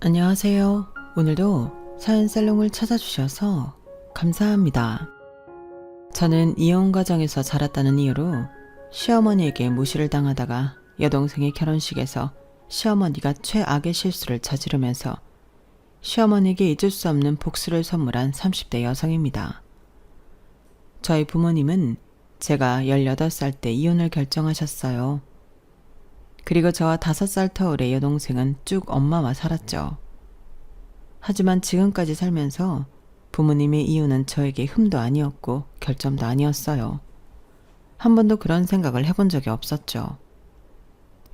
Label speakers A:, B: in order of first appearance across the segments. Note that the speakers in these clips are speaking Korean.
A: 안녕하세요. 오늘도 사연살롱을 찾아주셔서 감사합니다. 저는 이혼 가정에서 자랐다는 이유로 시어머니에게 무시를 당하다가 여동생의 결혼식에서 시어머니가 최악의 실수를 저지르면서 시어머니에게 잊을 수 없는 복수를 선물한 30대 여성입니다. 저희 부모님은 제가 18살 때 이혼을 결정하셨어요. 그리고 저와 5살 터울의 여동생은 쭉 엄마와 살았죠. 하지만 지금까지 살면서 부모님의 이혼은 저에게 흠도 아니었고 결점도 아니었어요. 한 번도 그런 생각을 해본 적이 없었죠.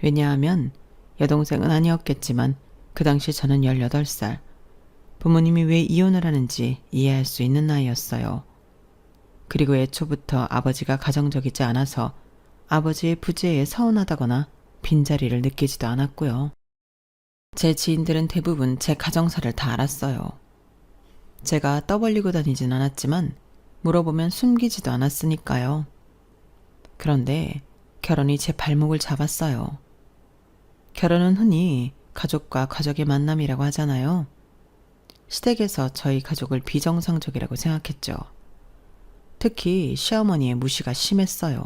A: 왜냐하면 여동생은 아니었겠지만 그 당시 저는 18살. 부모님이 왜 이혼을 하는지 이해할 수 있는 나이였어요. 그리고 애초부터 아버지가 가정적이지 않아서 아버지의 부재에 서운하다거나 빈자리를 느끼지도 않았고요. 제 지인들은 대부분 제 가정사를 다 알았어요. 제가 떠벌리고 다니진 않았지만 물어보면 숨기지도 않았으니까요. 그런데 결혼이 제 발목을 잡았어요. 결혼은 흔히 가족과 가족의 만남이라고 하잖아요. 시댁에서 저희 가족을 비정상적이라고 생각했죠. 특히 시어머니의 무시가 심했어요.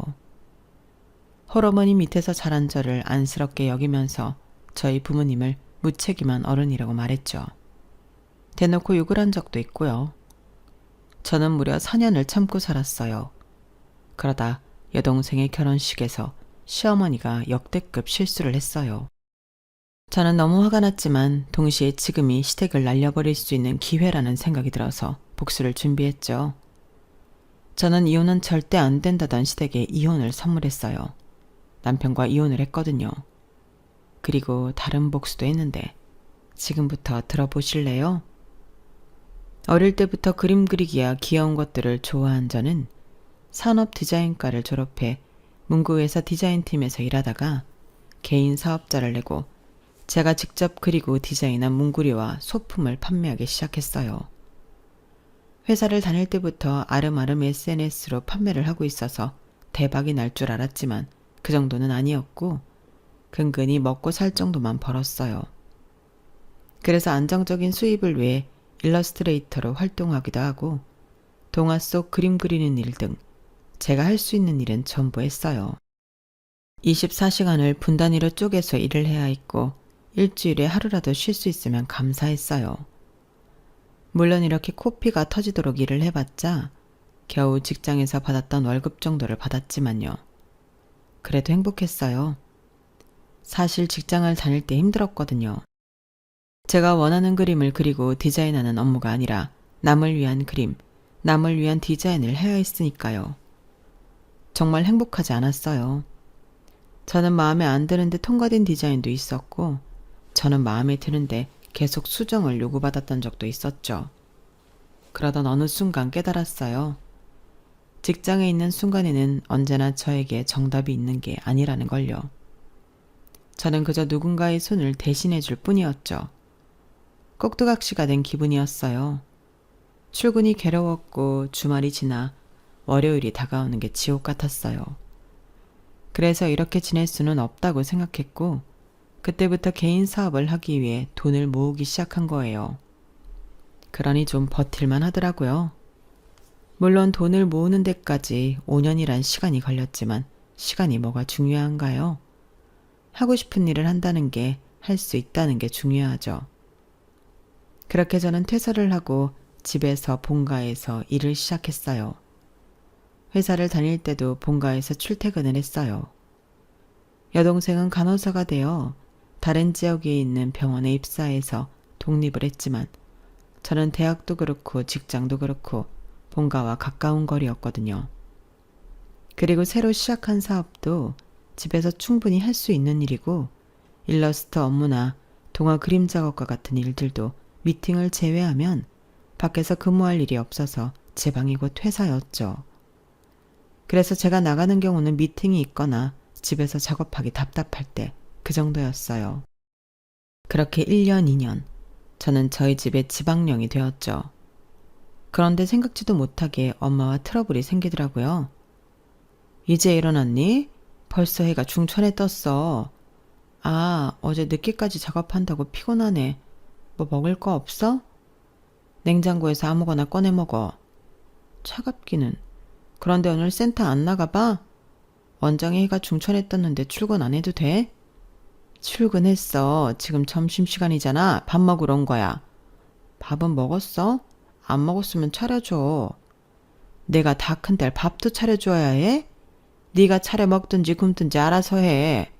A: 홀어머니 밑에서 자란 저를 안쓰럽게 여기면서 저희 부모님을 무책임한 어른이라고 말했죠. 대놓고 욕을 한 적도 있고요. 저는 무려 4년을 참고 살았어요. 그러다 여동생의 결혼식에서 시어머니가 역대급 실수를 했어요. 저는 너무 화가 났지만 동시에 지금이 시댁을 날려버릴 수 있는 기회라는 생각이 들어서 복수를 준비했죠. 저는 이혼은 절대 안 된다던 시댁에 이혼을 선물했어요. 남편과 이혼을 했거든요. 그리고 다른 복수도 했는데 지금부터 들어보실래요? 어릴 때부터 그림 그리기야 귀여운 것들을 좋아한 저는 산업 디자인과를 졸업해 문구회사 디자인팀에서 일하다가 개인 사업자를 내고 제가 직접 그리고 디자인한 문구리와 소품을 판매하기 시작했어요. 회사를 다닐 때부터 아름아름 SNS로 판매를 하고 있어서 대박이 날 줄 알았지만 그 정도는 아니었고 근근히 먹고 살 정도만 벌었어요. 그래서 안정적인 수입을 위해 일러스트레이터로 활동하기도 하고 동화 속 그림 그리는 일 등 제가 할 수 있는 일은 전부 했어요. 24시간을 분 단위로 쪼개서 일을 해야 했고 일주일에 하루라도 쉴 수 있으면 감사했어요. 물론 이렇게 코피가 터지도록 일을 해봤자 겨우 직장에서 받았던 월급 정도를 받았지만요. 그래도 행복했어요. 사실 직장을 다닐 때 힘들었거든요. 제가 원하는 그림을 그리고 디자인하는 업무가 아니라 남을 위한 그림, 남을 위한 디자인을 해야 했으니까요. 정말 행복하지 않았어요. 저는 마음에 안 드는데 통과된 디자인도 있었고 저는 마음에 드는데 계속 수정을 요구받았던 적도 있었죠. 그러던 어느 순간 깨달았어요. 직장에 있는 순간에는 언제나 저에게 정답이 있는 게 아니라는 걸요. 저는 그저 누군가의 손을 대신해 줄 뿐이었죠. 꼭두각시가 된 기분이었어요. 출근이 괴로웠고 주말이 지나 월요일이 다가오는 게 지옥 같았어요. 그래서 이렇게 지낼 수는 없다고 생각했고 그때부터 개인 사업을 하기 위해 돈을 모으기 시작한 거예요. 그러니 좀 버틸만 하더라고요. 물론 돈을 모으는 데까지 5년이란 시간이 걸렸지만 시간이 뭐가 중요한가요? 하고 싶은 일을 한다는 게 할 수 있다는 게 중요하죠. 그렇게 저는 퇴사를 하고 집에서 본가에서 일을 시작했어요. 회사를 다닐 때도 본가에서 출퇴근을 했어요. 여동생은 간호사가 되어 다른 지역에 있는 병원에 입사해서 독립을 했지만 저는 대학도 그렇고 직장도 그렇고 본가와 가까운 거리였거든요. 그리고 새로 시작한 사업도 집에서 충분히 할 수 있는 일이고 일러스트 업무나 동화 그림 작업과 같은 일들도 미팅을 제외하면 밖에서 근무할 일이 없어서 제 방이 곧 회사였죠. 그래서 제가 나가는 경우는 미팅이 있거나 집에서 작업하기 답답할 때 그 정도였어요. 그렇게 1년, 2년 저는 저희 집의 지방령이 되었죠. 그런데 생각지도 못하게 엄마와 트러블이 생기더라고요. 이제 일어났니? 벌써 해가 중천에 떴어. 아, 어제 늦게까지 작업한다고 피곤하네. 뭐 먹을 거 없어? 냉장고에서 아무거나 꺼내 먹어. 차갑기는. 그런데 오늘 센터 안 나가봐? 원장이 해가 중천에 떴는데 출근 안 해도 돼? 출근했어. 지금 점심시간이잖아. 밥 먹으러 온 거야. 밥은 먹었어? 안 먹었으면 차려줘. 내가 다 큰데 밥도 차려줘야 해? 네가 차려 먹든지 굶든지 알아서 해.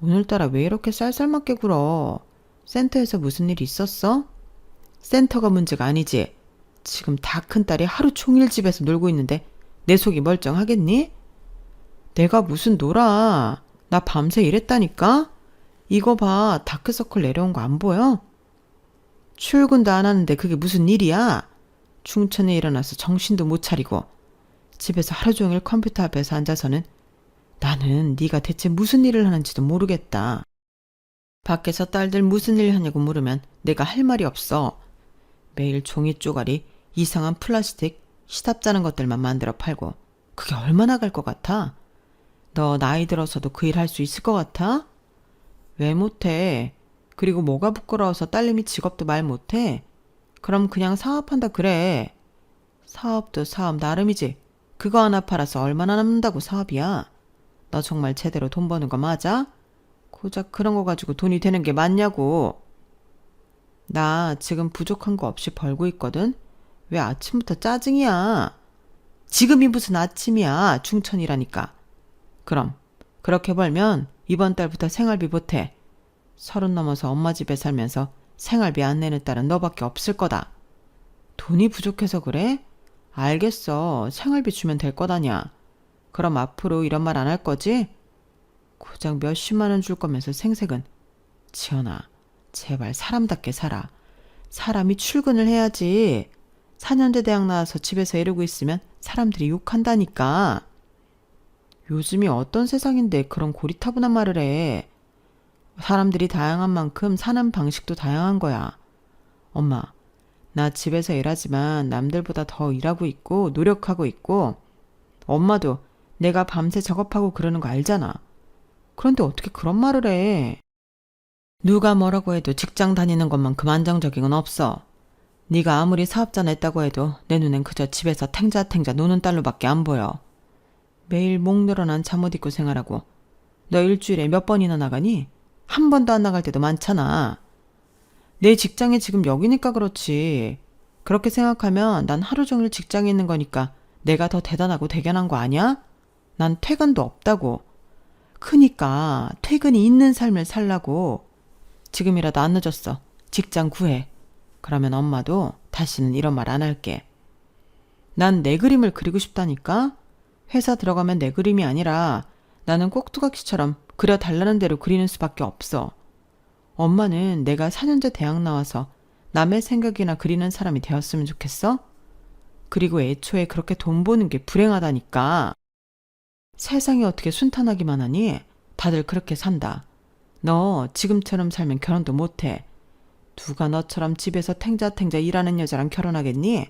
A: 오늘따라 왜 이렇게 쌀쌀맞게 굴어? 센터에서 무슨 일 있었어? 센터가 문제가 아니지. 지금 다 큰딸이 하루 종일 집에서 놀고 있는데 내 속이 멀쩡하겠니? 내가 무슨 놀아. 나 밤새 일했다니까? 이거 봐. 다크서클 내려온 거 안 보여? 출근도 안 하는데 그게 무슨 일이야? 중천에 일어나서 정신도 못 차리고 집에서 하루 종일 컴퓨터 앞에서 앉아서는 나는 네가 대체 무슨 일을 하는지도 모르겠다. 밖에서 딸들 무슨 일 하냐고 물으면 내가 할 말이 없어. 매일 종이 쪼가리, 이상한 플라스틱, 시답 자는 것들만 만들어 팔고 그게 얼마나 갈 것 같아? 너 나이 들어서도 그 일 할 수 있을 것 같아? 왜 못해? 그리고 뭐가 부끄러워서 딸내미 직업도 말 못해? 그럼 그냥 사업한다 그래. 사업도 사업 나름이지. 그거 하나 팔아서 얼마나 남는다고 사업이야. 너 정말 제대로 돈 버는 거 맞아? 고작 그런 거 가지고 돈이 되는 게 맞냐고. 나 지금 부족한 거 없이 벌고 있거든? 왜 아침부터 짜증이야? 지금이 무슨 아침이야. 중천이라니까. 그럼 그렇게 벌면 이번 달부터 생활비 보태. 30 넘어서 엄마 집에 살면서 생활비 안 내는 딸은 너밖에 없을 거다. 돈이 부족해서 그래? 알겠어. 생활비 주면 될 거다냐. 그럼 앞으로 이런 말 안 할 거지? 고작 몇십만 원 줄 거면서 생색은. 지연아, 제발 사람답게 살아. 사람이 출근을 해야지. 4년제 대학 나와서 집에서 이러고 있으면 사람들이 욕한다니까. 요즘이 어떤 세상인데 그런 고리타분한 말을 해. 사람들이 다양한 만큼 사는 방식도 다양한 거야. 엄마, 나 집에서 일하지만 남들보다 더 일하고 있고 노력하고 있고 엄마도 내가 밤새 작업하고 그러는 거 알잖아. 그런데 어떻게 그런 말을 해? 누가 뭐라고 해도 직장 다니는 것만큼 안정적인 건 없어. 네가 아무리 사업자 냈다고 해도 내 눈엔 그저 집에서 탱자탱자 노는 딸로밖에 안 보여. 매일 목 늘어난 잠옷 입고 생활하고 너 일주일에 몇 번이나 나가니? 한 번도 안 나갈 때도 많잖아. 내 직장이 지금 여기니까 그렇지. 그렇게 생각하면 난 하루 종일 직장에 있는 거니까 내가 더 대단하고 대견한 거 아니야? 난 퇴근도 없다고. 그니까 퇴근이 있는 삶을 살라고. 지금이라도 안 늦었어. 직장 구해. 그러면 엄마도 다시는 이런 말 안 할게. 난 내 그림을 그리고 싶다니까? 회사 들어가면 내 그림이 아니라 나는 꼭두각시처럼 그려달라는 대로 그리는 수밖에 없어. 엄마는 내가 4년제 대학 나와서 남의 생각이나 그리는 사람이 되었으면 좋겠어? 그리고 애초에 그렇게 돈 버는 게 불행하다니까. 세상이 어떻게 순탄하기만 하니? 다들 그렇게 산다. 너 지금처럼 살면 결혼도 못해. 누가 너처럼 집에서 탱자탱자 일하는 여자랑 결혼하겠니?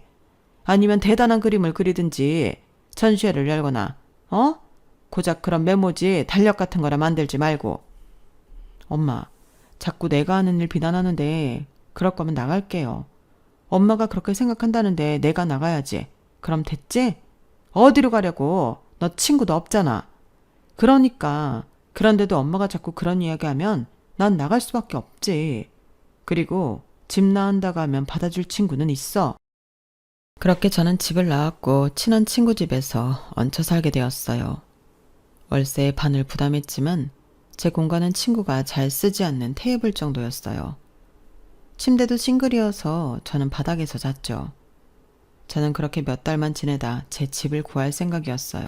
A: 아니면 대단한 그림을 그리든지 전시회를 열거나 고작 그런 메모지 달력 같은 거나 만들지 말고. 엄마, 자꾸 내가 하는 일 비난하는데 그럴 거면 나갈게요. 엄마가 그렇게 생각한다는데 내가 나가야지. 그럼 됐지? 어디로 가려고? 너 친구도 없잖아. 그러니까 그런데도 엄마가 자꾸 그런 이야기하면 난 나갈 수밖에 없지. 그리고 집 나간다고 하면 받아줄 친구는 있어. 그렇게 저는 집을 나왔고 친한 친구 집에서 얹혀 살게 되었어요. 월세의 반을 부담했지만 제 공간은 친구가 잘 쓰지 않는 테이블 정도였어요. 침대도 싱글이어서 저는 바닥에서 잤죠. 저는 그렇게 몇 달만 지내다 제 집을 구할 생각이었어요.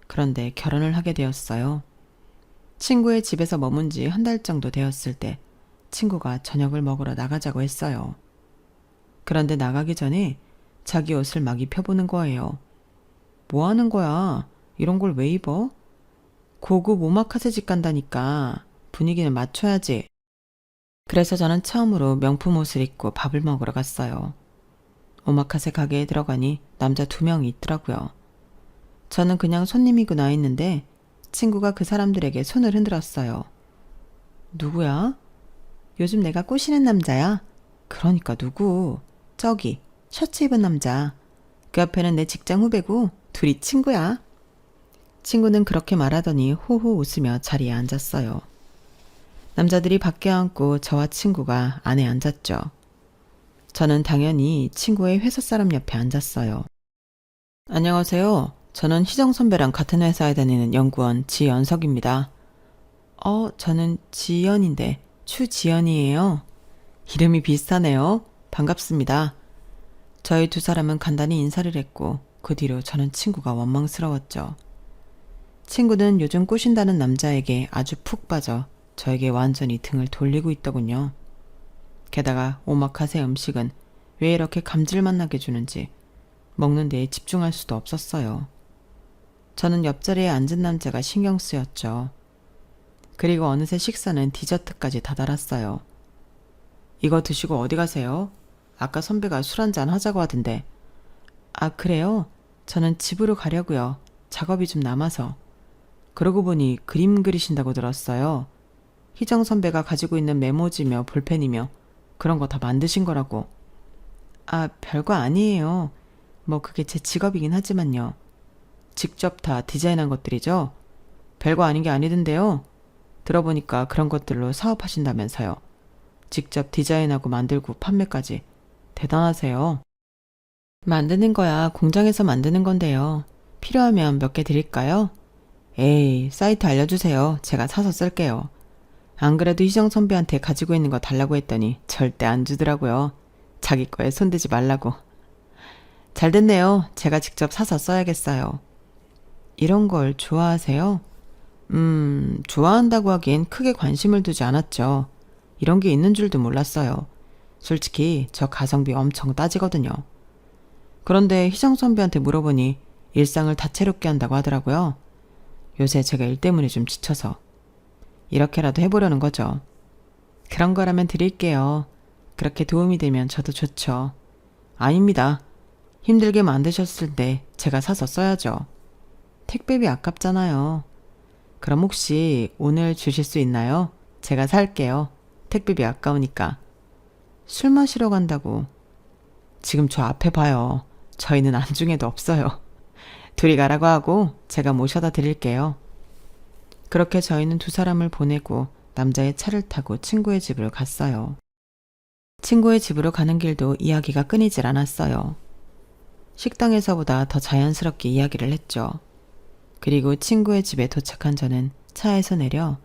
A: 그런데 결혼을 하게 되었어요. 친구의 집에서 머문 지 한 달 정도 되었을 때 친구가 저녁을 먹으러 나가자고 했어요. 그런데 나가기 전에 자기 옷을 막 입혀보는 거예요. 뭐 하는 거야? 이런 걸 왜 입어? 고급 오마카세 집 간다니까 분위기는 맞춰야지. 그래서 저는 처음으로 명품 옷을 입고 밥을 먹으러 갔어요. 오마카세 가게에 들어가니 남자 2명이 있더라고요. 저는 그냥 손님이구나 했는데 친구가 그 사람들에게 손을 흔들었어요. 누구야? 요즘 내가 꼬시는 남자야. 그러니까 누구? 저기 셔츠 입은 남자. 그 옆에는 내 직장 후배고 둘이 친구야. 친구는 그렇게 말하더니 호호 웃으며 자리에 앉았어요. 남자들이 밖에 앉고 저와 친구가 안에 앉았죠. 저는 당연히 친구의 회사 사람 옆에 앉았어요. 안녕하세요. 저는 희정 선배랑 같은 회사에 다니는 연구원 지연석입니다. 저는 지연인데 추지연이에요. 이름이 비슷하네요. 반갑습니다. 저희 두 사람은 간단히 인사를 했고 그 뒤로 저는 친구가 원망스러웠죠. 친구는 요즘 꼬신다는 남자에게 아주 푹 빠져 저에게 완전히 등을 돌리고 있더군요. 게다가 오마카세 음식은 왜 이렇게 감질맛 나게 주는지 먹는 데에 집중할 수도 없었어요. 저는 옆자리에 앉은 남자가 신경 쓰였죠. 그리고 어느새 식사는 디저트까지 다다랐어요. 이거 드시고 어디 가세요? 아까 선배가 술 한잔 하자고 하던데. 아, 그래요? 저는 집으로 가려고요. 작업이 좀 남아서. 그러고 보니 그림 그리신다고 들었어요. 희정 선배가 가지고 있는 메모지며 볼펜이며 그런 거 다 만드신 거라고. 아, 별거 아니에요. 뭐 그게 제 직업이긴 하지만요. 직접 다 디자인한 것들이죠? 별거 아닌 게 아니던데요. 들어보니까 그런 것들로 사업하신다면서요. 직접 디자인하고 만들고 판매까지. 대단하세요. 만드는 거야 공장에서 만드는 건데요. 필요하면 몇 개 드릴까요? 에이, 사이트 알려주세요. 제가 사서 쓸게요. 안 그래도 희정 선배한테 가지고 있는 거 달라고 했더니 절대 안 주더라고요. 자기 거에 손대지 말라고. 잘 됐네요. 제가 직접 사서 써야겠어요. 이런 걸 좋아하세요? 좋아한다고 하긴 크게 관심을 두지 않았죠. 이런 게 있는 줄도 몰랐어요. 솔직히 저 가성비 엄청 따지거든요. 그런데 희정 선배한테 물어보니 일상을 다채롭게 한다고 하더라고요. 요새 제가 일 때문에 좀 지쳐서. 이렇게라도 해보려는 거죠. 그런 거라면 드릴게요. 그렇게 도움이 되면 저도 좋죠. 아닙니다. 힘들게 만드셨을 때 제가 사서 써야죠. 택배비 아깝잖아요. 그럼 혹시 오늘 주실 수 있나요? 제가 살게요. 택배비 아까우니까. 술 마시러 간다고. 지금 저 앞에 봐요. 저희는 안중에도 없어요. 둘이 가라고 하고 제가 모셔다 드릴게요. 그렇게 저희는 두 사람을 보내고 남자의 차를 타고 친구의 집으로 갔어요. 친구의 집으로 가는 길도 이야기가 끊이질 않았어요. 식당에서보다 더 자연스럽게 이야기를 했죠. 그리고 친구의 집에 도착한 저는 차에서 내려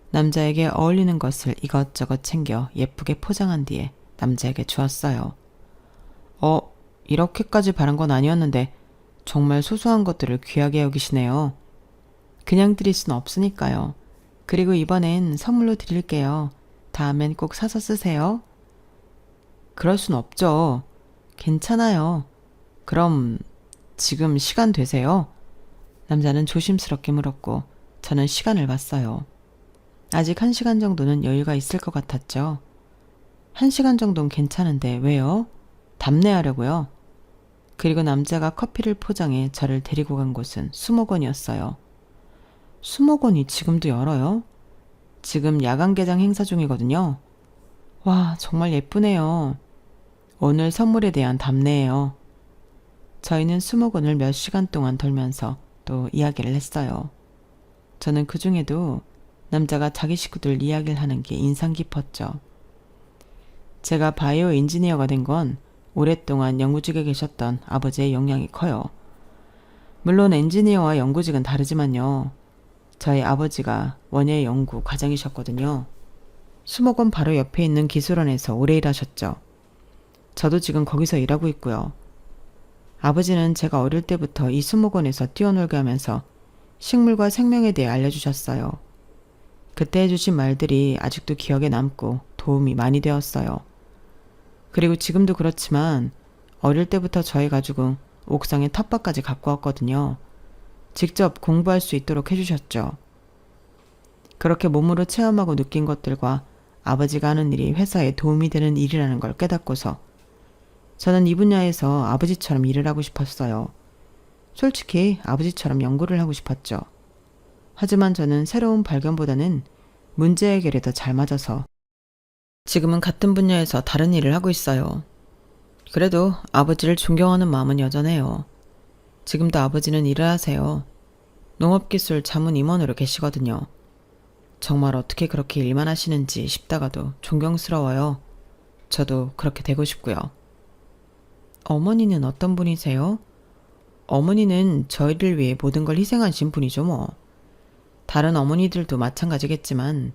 A: 남자에게 어울리는 것을 이것저것 챙겨 예쁘게 포장한 뒤에 남자에게 주었어요. 이렇게까지 바란 건 아니었는데 정말 소소한 것들을 귀하게 여기시네요. 그냥 드릴 순 없으니까요. 그리고 이번엔 선물로 드릴게요. 다음엔 꼭 사서 쓰세요. 그럴 순 없죠. 괜찮아요. 그럼 지금 시간 되세요? 남자는 조심스럽게 물었고 저는 시간을 봤어요. 아직 1시간 정도는 여유가 있을 것 같았죠. 1시간 정도는 괜찮은데 왜요? 답례하려고요. 그리고 남자가 커피를 포장해 저를 데리고 간 곳은 수목원이었어요. 수목원이 지금도 열어요? 지금 야간 개장 행사 중이거든요. 와, 정말 예쁘네요. 오늘 선물에 대한 답례예요. 저희는 수목원을 몇 시간 동안 돌면서 또 이야기를 했어요. 저는 그 중에도 남자가 자기 식구들 이야기를 하는 게 인상 깊었죠. 제가 바이오 엔지니어가 된 건 오랫동안 연구직에 계셨던 아버지의 영향이 커요. 물론 엔지니어와 연구직은 다르지만요. 저희 아버지가 원예 연구 과장이셨거든요. 수목원 바로 옆에 있는 기술원에서 오래 일하셨죠. 저도 지금 거기서 일하고 있고요. 아버지는 제가 어릴 때부터 이 수목원에서 뛰어놀게 하면서 식물과 생명에 대해 알려주셨어요. 그때 해주신 말들이 아직도 기억에 남고 도움이 많이 되었어요. 그리고 지금도 그렇지만 어릴 때부터 저희 가족은 옥상에 텃밭까지 갖고 왔거든요. 직접 공부할 수 있도록 해주셨죠. 그렇게 몸으로 체험하고 느낀 것들과 아버지가 하는 일이 회사에 도움이 되는 일이라는 걸 깨닫고서 저는 이 분야에서 아버지처럼 일을 하고 싶었어요. 솔직히 아버지처럼 연구를 하고 싶었죠. 하지만 저는 새로운 발견보다는 문제 해결에 더 잘 맞아서 지금은 같은 분야에서 다른 일을 하고 있어요. 그래도 아버지를 존경하는 마음은 여전해요. 지금도 아버지는 일을 하세요. 농업기술 자문 임원으로 계시거든요. 정말 어떻게 그렇게 일만 하시는지 싶다가도 존경스러워요. 저도 그렇게 되고 싶고요. 어머니는 어떤 분이세요? 어머니는 저희를 위해 모든 걸 희생하신 분이죠 뭐. 다른 어머니들도 마찬가지겠지만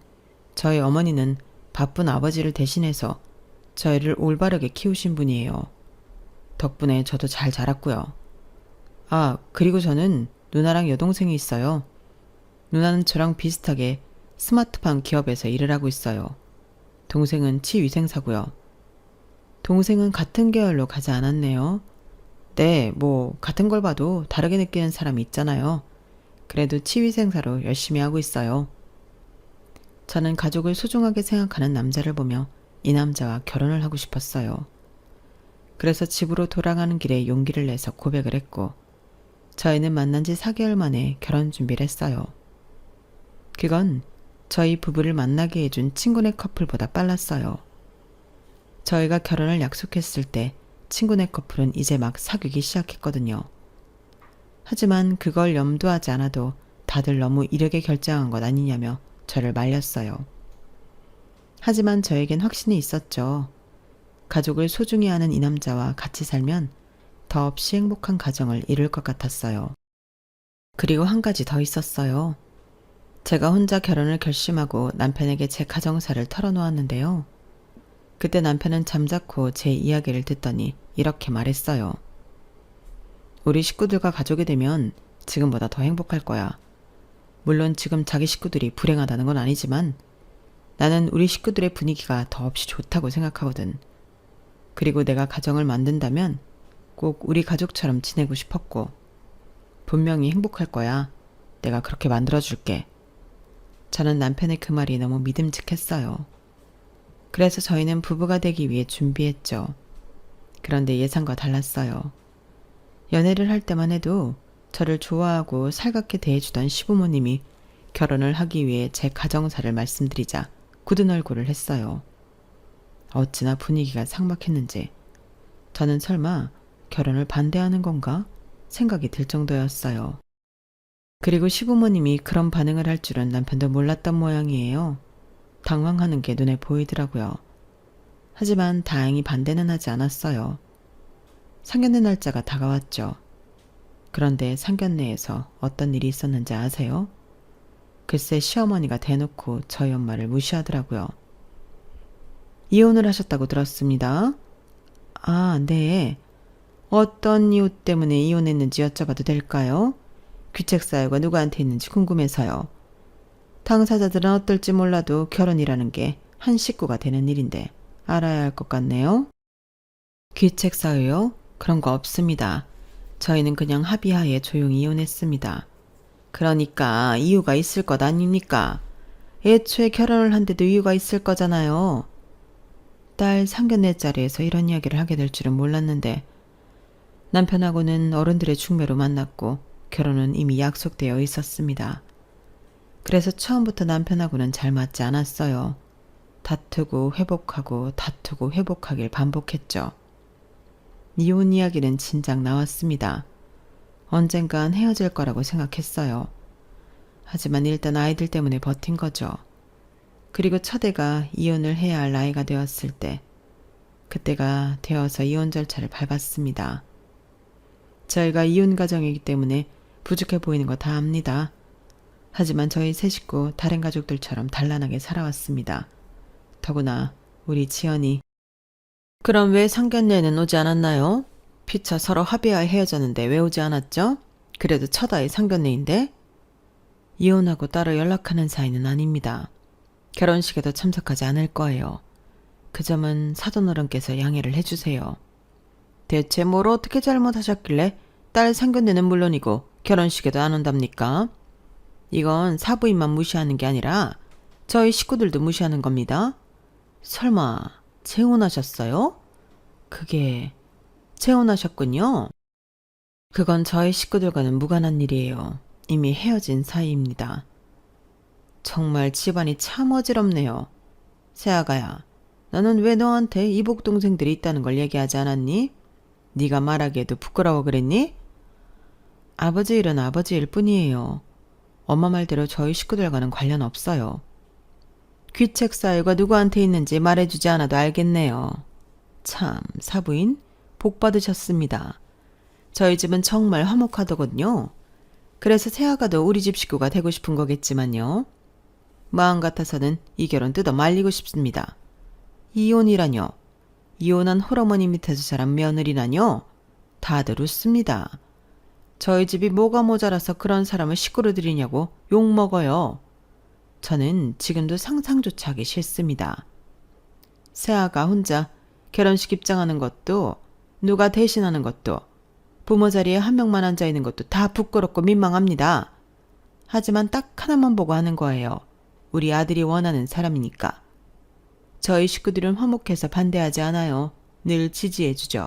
A: 저희 어머니는 바쁜 아버지를 대신해서 저희를 올바르게 키우신 분이에요. 덕분에 저도 잘 자랐고요. 아, 그리고 저는 누나랑 여동생이 있어요. 누나는 저랑 비슷하게 스마트팜 기업에서 일을 하고 있어요. 동생은 치위생사고요. 동생은 같은 계열로 가지 않았네요. 네, 뭐 같은 걸 봐도 다르게 느끼는 사람이 있잖아요. 그래도 치위생사로 열심히 하고 있어요. 저는 가족을 소중하게 생각하는 남자를 보며 이 남자와 결혼을 하고 싶었어요. 그래서 집으로 돌아가는 길에 용기를 내서 고백을 했고 저희는 만난 지 4개월 만에 결혼 준비를 했어요. 그건 저희 부부를 만나게 해준 친구네 커플보다 빨랐어요. 저희가 결혼을 약속했을 때 친구네 커플은 이제 막 사귀기 시작했거든요. 하지만 그걸 염두하지 않아도 다들 너무 이르게 결정한 것 아니냐며 저를 말렸어요. 하지만 저에겐 확신이 있었죠. 가족을 소중히 하는 이 남자와 같이 살면 더없이 행복한 가정을 이룰 것 같았어요. 그리고 한 가지 더 있었어요. 제가 혼자 결혼을 결심하고 남편에게 제 가정사를 털어놓았는데요. 그때 남편은 잠자코 제 이야기를 듣더니 이렇게 말했어요. 우리 식구들과 가족이 되면 지금보다 더 행복할 거야. 물론 지금 자기 식구들이 불행하다는 건 아니지만 나는 우리 식구들의 분위기가 더없이 좋다고 생각하거든. 그리고 내가 가정을 만든다면 꼭 우리 가족처럼 지내고 싶었고 분명히 행복할 거야. 내가 그렇게 만들어줄게. 저는 남편의 그 말이 너무 믿음직했어요. 그래서 저희는 부부가 되기 위해 준비했죠. 그런데 예상과 달랐어요. 연애를 할 때만 해도 저를 좋아하고 살갑게 대해주던 시부모님이 결혼을 하기 위해 제 가정사를 말씀드리자 굳은 얼굴을 했어요. 어찌나 분위기가 삭막했는지 저는 설마 결혼을 반대하는 건가 생각이 들 정도였어요. 그리고 시부모님이 그런 반응을 할 줄은 남편도 몰랐던 모양이에요. 당황하는 게 눈에 보이더라고요. 하지만 다행히 반대는 하지 않았어요. 상견례 날짜가 다가왔죠. 그런데 상견례에서 어떤 일이 있었는지 아세요? 글쎄 시어머니가 대놓고 저희 엄마를 무시하더라고요. 이혼을 하셨다고 들었습니다. 아, 네. 어떤 이유 때문에 이혼했는지 여쭤봐도 될까요? 귀책 사유가 누구한테 있는지 궁금해서요. 당사자들은 어떨지 몰라도 결혼이라는 게 한 식구가 되는 일인데 알아야 할 것 같네요. 귀책 사유요? 그런 거 없습니다. 저희는 그냥 합의하에 조용히 이혼했습니다. 그러니까 이유가 있을 것 아닙니까? 애초에 결혼을 한 데도 이유가 있을 거잖아요. 딸 상견례 자리에서 이런 이야기를 하게 될 줄은 몰랐는데 남편하고는 어른들의 중매로 만났고 결혼은 이미 약속되어 있었습니다. 그래서 처음부터 남편하고는 잘 맞지 않았어요. 다투고 회복하고 다투고 회복하길 반복했죠. 이혼 이야기는 진작 나왔습니다. 언젠간 헤어질 거라고 생각했어요. 하지만 일단 아이들 때문에 버틴 거죠. 그리고 첫애가 이혼을 해야 할 나이가 되었을 때 그때가 되어서 이혼 절차를 밟았습니다. 저희가 이혼 가정이기 때문에 부족해 보이는 거 다 압니다. 하지만 저희 세 식구 다른 가족들처럼 단란하게 살아왔습니다. 더구나 우리 지연이. 그럼 왜 상견례는 오지 않았나요? 피차 서로 합의하에 헤어졌는데 왜 오지 않았죠? 그래도 첫 아이 상견례인데? 이혼하고 따로 연락하는 사이는 아닙니다. 결혼식에도 참석하지 않을 거예요. 그 점은 사돈어른께서 양해를 해주세요. 대체 뭘 어떻게 잘못하셨길래 딸 상견례는 물론이고 결혼식에도 안 온답니까? 이건 사부인만 무시하는 게 아니라 저희 식구들도 무시하는 겁니다. 설마 재혼하셨어요? 그게 재혼하셨군요. 그건 저희 식구들과는 무관한 일이에요. 이미 헤어진 사이입니다. 정말 집안이 참 어지럽네요. 새아가야, 나는 왜 너한테 이복 동생들이 있다는 걸 얘기하지 않았니? 네가 말하기에도 부끄러워 그랬니? 아버지 일은 아버지 일 뿐이에요. 엄마 말대로 저희 식구들과는 관련 없어요. 귀책 사유가 누구한테 있는지 말해주지 않아도 알겠네요. 참, 사부인 복 받으셨습니다. 저희 집은 정말 화목하더군요. 그래서 새아가도 우리 집 식구가 되고 싶은 거겠지만요. 마음 같아서는 이 결혼 뜯어 말리고 싶습니다. 이혼이라뇨. 이혼한 홀어머니 밑에서 자란 며느리라뇨. 다들 웃습니다. 저희 집이 뭐가 모자라서 그런 사람을 식구로 들이냐고 욕먹어요. 저는 지금도 상상조차 하기 싫습니다. 새아가 혼자 결혼식 입장하는 것도, 누가 대신하는 것도, 부모 자리에 한 명만 앉아있는 것도 다 부끄럽고 민망합니다. 하지만 딱 하나만 보고 하는 거예요. 우리 아들이 원하는 사람이니까. 저희 식구들은 화목해서 반대하지 않아요. 늘 지지해주죠.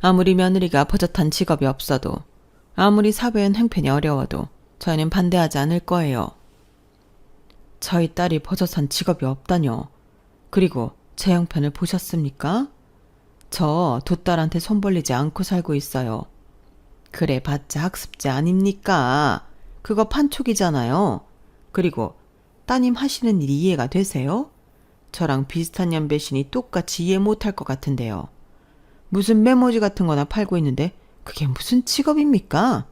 A: 아무리 며느리가 버젓한 직업이 없어도, 아무리 사회엔 행편이 어려워도 저희는 반대하지 않을 거예요. 저희 딸이 버젓한 직업이 없다뇨. 그리고 제 형편을 보셨습니까? 저 두 딸한테 손 벌리지 않고 살고 있어요. 그래 봤자 학습제 아닙니까? 그거 판촉이잖아요. 그리고 따님 하시는 일이 이해가 되세요? 저랑 비슷한 연배시니 똑같이 이해 못할 것 같은데요. 무슨 메모지 같은 거나 팔고 있는데 그게 무슨 직업입니까?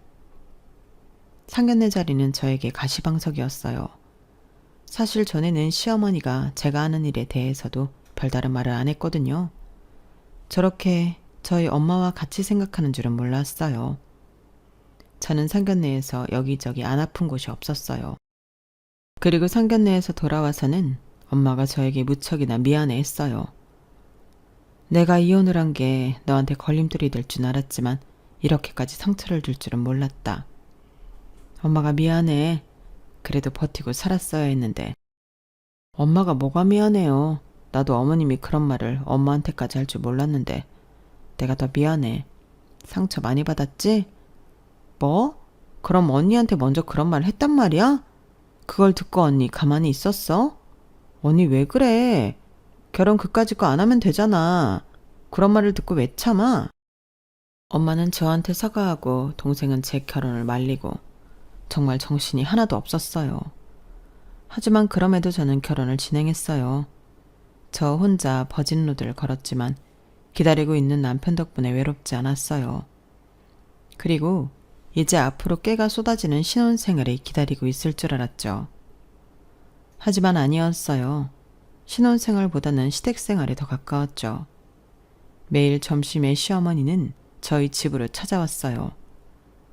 A: 상견례 자리는 저에게 가시방석이었어요. 사실 전에는 시어머니가 제가 하는 일에 대해서도 별다른 말을 안 했거든요. 저렇게 저희 엄마와 같이 생각하는 줄은 몰랐어요. 저는 상견례에서 여기저기 안 아픈 곳이 없었어요. 그리고 상견례에서 돌아와서는 엄마가 저에게 무척이나 미안해했어요. 내가 이혼을 한 게 너한테 걸림돌이 될 줄 알았지만 이렇게까지 상처를 줄 줄은 몰랐다. 엄마가 미안해. 그래도 버티고 살았어야 했는데. 엄마가 뭐가 미안해요. 나도 어머님이 그런 말을 엄마한테까지 할 줄 몰랐는데 내가 더 미안해. 상처 많이 받았지? 뭐? 그럼 언니한테 먼저 그런 말을 했단 말이야? 그걸 듣고 언니 가만히 있었어? 언니 왜 그래? 결혼 그까짓 거 안 하면 되잖아. 그런 말을 듣고 왜 참아? 엄마는 저한테 사과하고 동생은 제 결혼을 말리고 정말 정신이 하나도 없었어요. 하지만 그럼에도 저는 결혼을 진행했어요. 저 혼자 버진로드를 걸었지만 기다리고 있는 남편 덕분에 외롭지 않았어요. 그리고 이제 앞으로 깨가 쏟아지는 신혼생활이 기다리고 있을 줄 알았죠. 하지만 아니었어요. 신혼생활보다는 시댁생활에 더 가까웠죠. 매일 점심에 시어머니는 저희 집으로 찾아왔어요.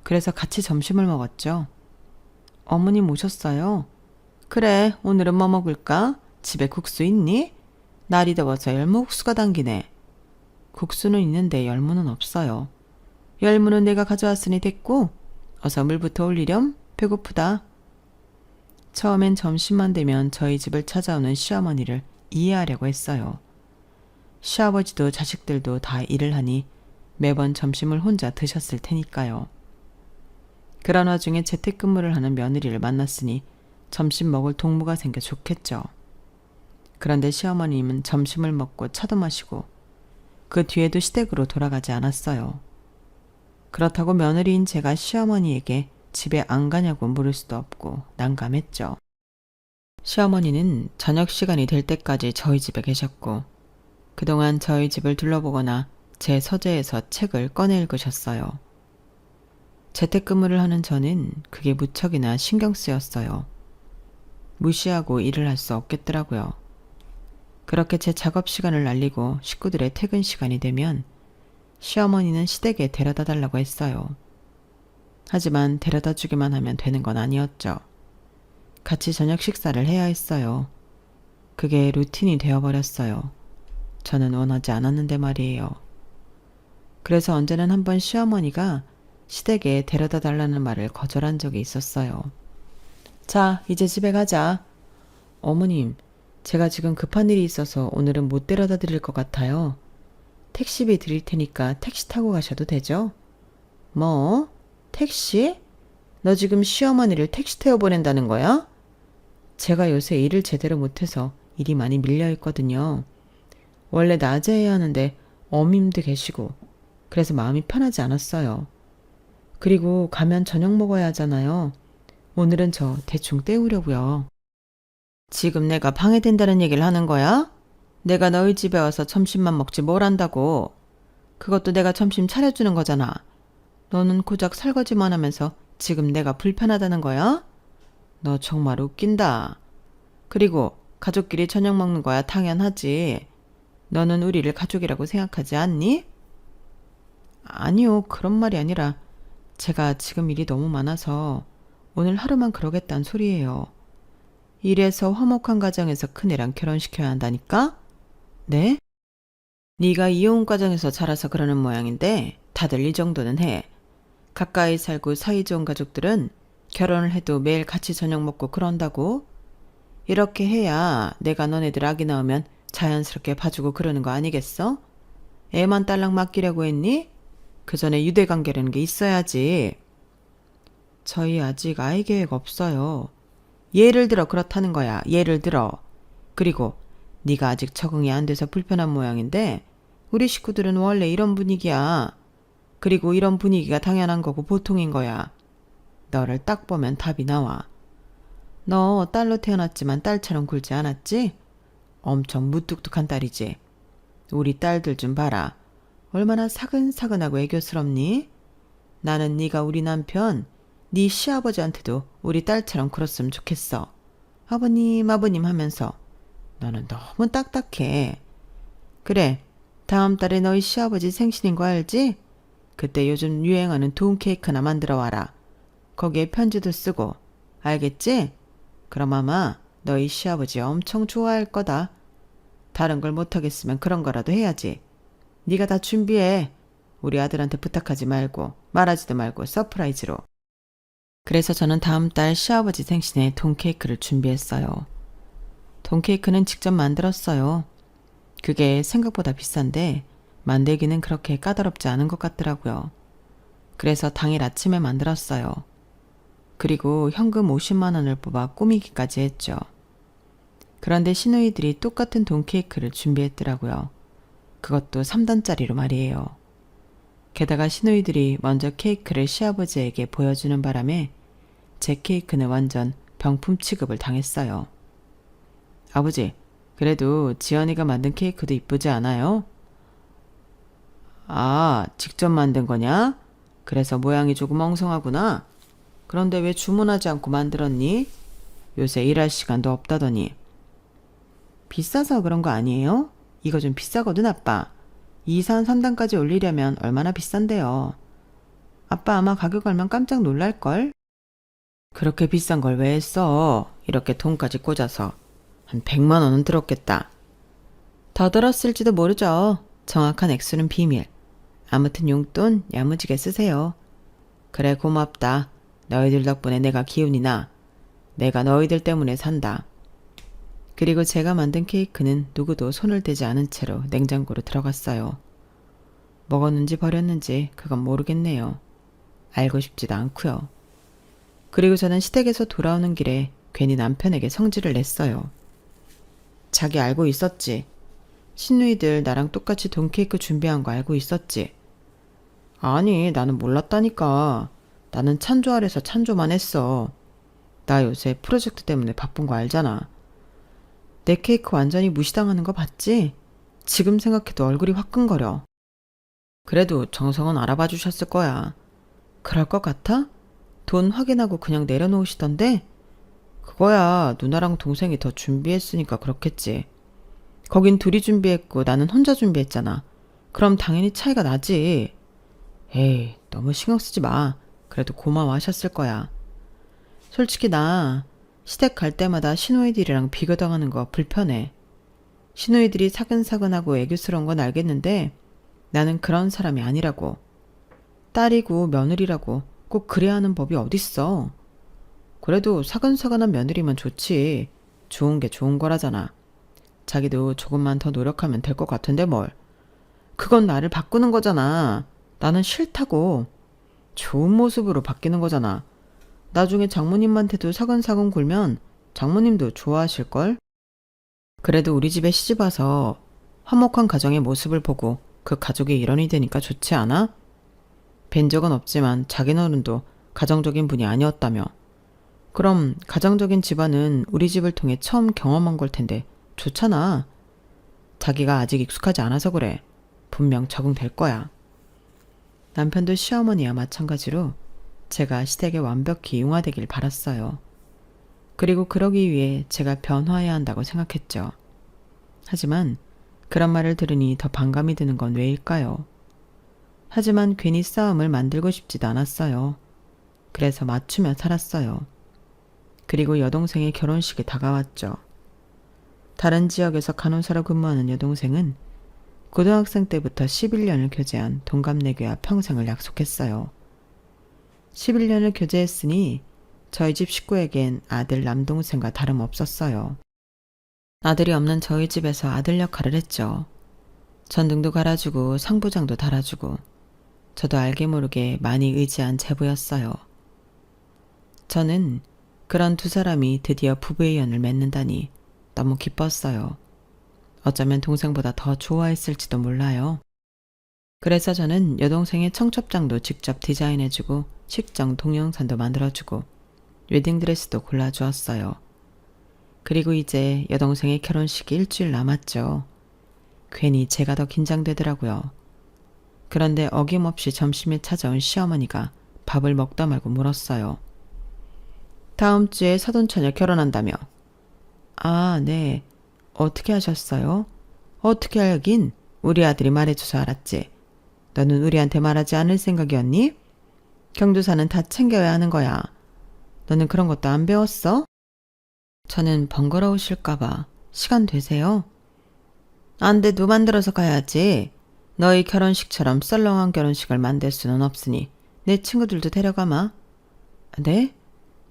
A: 그래서 같이 점심을 먹었죠. 어머님 오셨어요? 그래, 오늘은 뭐 먹을까? 집에 국수 있니? 날이 더워서 열무국수가 당기네. 국수는 있는데 열무는 없어요. 열무는 내가 가져왔으니 됐고, 어서 물부터 올리렴. 배고프다. 처음엔 점심만 되면 저희 집을 찾아오는 시어머니를 이해하려고 했어요. 시아버지도 자식들도 다 일을 하니 매번 점심을 혼자 드셨을 테니까요. 그런 와중에 재택근무를 하는 며느리를 만났으니 점심 먹을 동무가 생겨 좋겠죠. 그런데 시어머님은 점심을 먹고 차도 마시고 그 뒤에도 시댁으로 돌아가지 않았어요. 그렇다고 며느리인 제가 시어머니에게 집에 안 가냐고 물을 수도 없고 난감했죠. 시어머니는 저녁 시간이 될 때까지 저희 집에 계셨고 그동안 저희 집을 둘러보거나 제 서재에서 책을 꺼내 읽으셨어요. 재택근무를 하는 저는 그게 무척이나 신경 쓰였어요. 무시하고 일을 할 수 없겠더라고요. 그렇게 제 작업 시간을 날리고 식구들의 퇴근 시간이 되면 시어머니는 시댁에 데려다 달라고 했어요. 하지만 데려다 주기만 하면 되는 건 아니었죠. 같이 저녁 식사를 해야 했어요. 그게 루틴이 되어버렸어요. 저는 원하지 않았는데 말이에요. 그래서 언제는 한번 시어머니가 시댁에 데려다 달라는 말을 거절한 적이 있었어요. 자, 이제 집에 가자. 어머님, 제가 지금 급한 일이 있어서 오늘은 못 데려다 드릴 것 같아요. 택시비 드릴 테니까 택시 타고 가셔도 되죠? 뭐? 택시? 너 지금 시어머니를 택시 태워 보낸다는 거야? 제가 요새 일을 제대로 못해서 일이 많이 밀려 있거든요. 원래 낮에 해야 하는데 어머님도 계시고 그래서 마음이 편하지 않았어요. 그리고 가면 저녁 먹어야 하잖아요. 오늘은 저 대충 때우려고요. 지금 내가 방해된다는 얘기를 하는 거야? 내가 너희 집에 와서 점심만 먹지 뭘 한다고. 그것도 내가 점심 차려주는 거잖아. 너는 고작 설거지만 하면서 지금 내가 불편하다는 거야? 너 정말 웃긴다. 그리고 가족끼리 저녁 먹는 거야 당연하지. 너는 우리를 가족이라고 생각하지 않니? 아니요, 그런 말이 아니라 제가 지금 일이 너무 많아서 오늘 하루만 그러겠다는 소리예요. 이래서 화목한 가정에서 큰애랑 결혼시켜야 한다니까? 네? 네가 이혼 과정에서 자라서 그러는 모양인데 다들 이 정도는 해. 가까이 살고 사이 좋은 가족들은 결혼을 해도 매일 같이 저녁 먹고 그런다고? 이렇게 해야 내가 너네들 아기 낳으면 자연스럽게 봐주고 그러는 거 아니겠어? 애만 딸랑 맡기려고 했니? 그 전에 유대관계라는 게 있어야지. 저희 아직 아이 계획 없어요. 예를 들어 그렇다는 거야. 예를 들어. 그리고 네가 아직 적응이 안 돼서 불편한 모양인데 우리 식구들은 원래 이런 분위기야. 그리고 이런 분위기가 당연한 거고 보통인 거야. 너를 딱 보면 답이 나와. 너 딸로 태어났지만 딸처럼 굴지 않았지? 엄청 무뚝뚝한 딸이지. 우리 딸들 좀 봐라. 얼마나 사근사근하고 애교스럽니? 나는 네가 우리 남편, 네 시아버지한테도 우리 딸처럼 굴었으면 좋겠어. 아버님 아버님 하면서. 너는 너무 딱딱해. 그래, 다음 달에 너희 시아버지 생신인 거 알지? 그때 요즘 유행하는 돈 케이크나 만들어 와라. 거기에 편지도 쓰고. 알겠지? 그럼 아마 너희 시아버지 엄청 좋아할 거다. 다른 걸 못하겠으면 그런 거라도 해야지. 네가 다 준비해. 우리 아들한테 부탁하지 말고 말하지도 말고 서프라이즈로. 그래서 저는 다음 달 시아버지 생신에 돈 케이크를 준비했어요. 돈 케이크는 직접 만들었어요. 그게 생각보다 비싼데 만들기는 그렇게 까다롭지 않은 것 같더라고요. 그래서 당일 아침에 만들었어요. 그리고 현금 50만 원을 뽑아 꾸미기까지 했죠. 그런데 시누이들이 똑같은 돈 케이크를 준비했더라고요. 그것도 3단짜리로 말이에요. 게다가 시누이들이 먼저 케이크를 시아버지에게 보여주는 바람에 제 케이크는 완전 병품 취급을 당했어요. 아버지, 그래도 지연이가 만든 케이크도 이쁘지 않아요? 아, 직접 만든 거냐? 그래서 모양이 조금 엉성하구나. 그런데 왜 주문하지 않고 만들었니? 요새 일할 시간도 없다더니. 비싸서 그런 거 아니에요? 이거 좀 비싸거든, 아빠. 2산 3단까지 올리려면 얼마나 비싼데요. 아빠 아마 가격 알면 깜짝 놀랄걸? 그렇게 비싼 걸 왜 했어? 이렇게 돈까지 꽂아서. 한 100만 원은 들었겠다. 더 들었을지도 모르죠. 정확한 액수는 비밀. 아무튼 용돈 야무지게 쓰세요. 그래, 고맙다. 너희들 덕분에 내가 기운이 나. 내가 너희들 때문에 산다. 그리고 제가 만든 케이크는 누구도 손을 대지 않은 채로 냉장고로 들어갔어요. 먹었는지 버렸는지 그건 모르겠네요. 알고 싶지도 않고요. 그리고 저는 시댁에서 돌아오는 길에 괜히 남편에게 성질을 냈어요. 자기 알고 있었지. 시누이들 나랑 똑같이 돈 케이크 준비한 거 알고 있었지. 아니, 나는 몰랐다니까. 나는 찬조하래서 찬조만 했어. 나 요새 프로젝트 때문에 바쁜 거 알잖아. 내 케이크 완전히 무시당하는 거 봤지? 지금 생각해도 얼굴이 화끈거려. 그래도 정성은 알아봐 주셨을 거야. 그럴 것 같아? 돈 확인하고 그냥 내려놓으시던데? 그거야 누나랑 동생이 더 준비했으니까 그렇겠지. 거긴 둘이 준비했고 나는 혼자 준비했잖아. 그럼 당연히 차이가 나지. 에이, 너무 신경 쓰지 마. 그래도 고마워하셨을 거야. 솔직히 나 시댁 갈 때마다 시누이들이랑 비교당하는 거 불편해. 시누이들이 사근사근하고 애교스러운 건 알겠는데 나는 그런 사람이 아니라고. 딸이고 며느리라고 꼭 그래야 하는 법이 어딨어. 그래도 사근사근한 며느리면 좋지. 좋은 게 좋은 거라잖아. 자기도 조금만 더 노력하면 될 것 같은데 뭘. 그건 나를 바꾸는 거잖아. 나는 싫다고. 좋은 모습으로 바뀌는 거잖아. 나중에 장모님한테도 사근사근 굴면 장모님도 좋아하실걸? 그래도 우리 집에 시집와서 화목한 가정의 모습을 보고 그 가족의 일원이 되니까 좋지 않아? 뵌 적은 없지만 자기 어른도 가정적인 분이 아니었다며. 그럼 가정적인 집안은 우리 집을 통해 처음 경험한 걸 텐데 좋잖아. 자기가 아직 익숙하지 않아서 그래. 분명 적응될 거야. 남편도 시어머니와 마찬가지로 제가 시댁에 완벽히 융화되길 바랐어요. 그리고 그러기 위해 제가 변화해야 한다고 생각했죠. 하지만 그런 말을 들으니 더 반감이 드는 건 왜일까요? 하지만 괜히 싸움을 만들고 싶지도 않았어요. 그래서 맞추며 살았어요. 그리고 여동생의 결혼식이 다가왔죠. 다른 지역에서 간호사로 근무하는 여동생은 고등학생 때부터 11년을 교제한 동갑내기와 평생을 약속했어요. 11년을 교제했으니 저희 집 식구에겐 아들 남동생과 다름없었어요. 아들이 없는 저희 집에서 아들 역할을 했죠. 전등도 갈아주고 상부장도 달아주고 저도 알게 모르게 많이 의지한 제부였어요. 저는 그런 두 사람이 드디어 부부의 연을 맺는다니 너무 기뻤어요. 어쩌면 동생보다 더 좋아했을지도 몰라요. 그래서 저는 여동생의 청첩장도 직접 디자인해주고 식정 동영상도 만들어주고 웨딩드레스도 골라주었어요. 그리고 이제 여동생의 결혼식이 일주일 남았죠. 괜히 제가 더 긴장되더라고요. 그런데 어김없이 점심에 찾아온 시어머니가 밥을 먹다 말고 물었어요. 다음 주에 사돈처녀 결혼한다며. 아, 네. 어떻게 하셨어요? 어떻게 알긴 우리 아들이 말해줘서 알았지. 너는 우리한테 말하지 않을 생각이었니? 경조사는 다 챙겨야 하는 거야. 너는 그런 것도 안 배웠어? 저는 번거로우실까봐 시간 되세요? 안 돼도 만들어서 가야지. 너희 결혼식처럼 썰렁한 결혼식을 만들 수는 없으니 내 친구들도 데려가마. 네?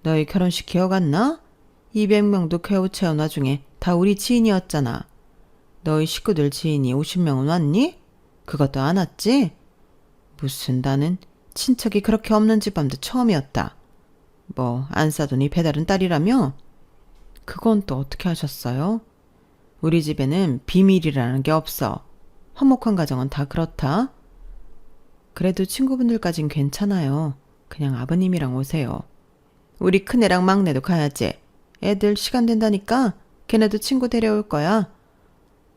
A: 너희 결혼식 기억 안 나? 200명도 겨우 채운 와중에 다 우리 지인이었잖아. 너희 식구들 지인이 50명은 왔니? 그것도 안 왔지? 무슨 나는 친척이 그렇게 없는 집안도 처음이었다. 뭐 안 싸더니 배달은 딸이라며? 그건 또 어떻게 하셨어요? 우리 집에는 비밀이라는 게 없어. 화목한 가정은 다 그렇다. 그래도 친구분들까진 괜찮아요. 그냥 아버님이랑 오세요. 우리 큰애랑 막내도 가야지. 애들 시간 된다니까 걔네도 친구 데려올 거야.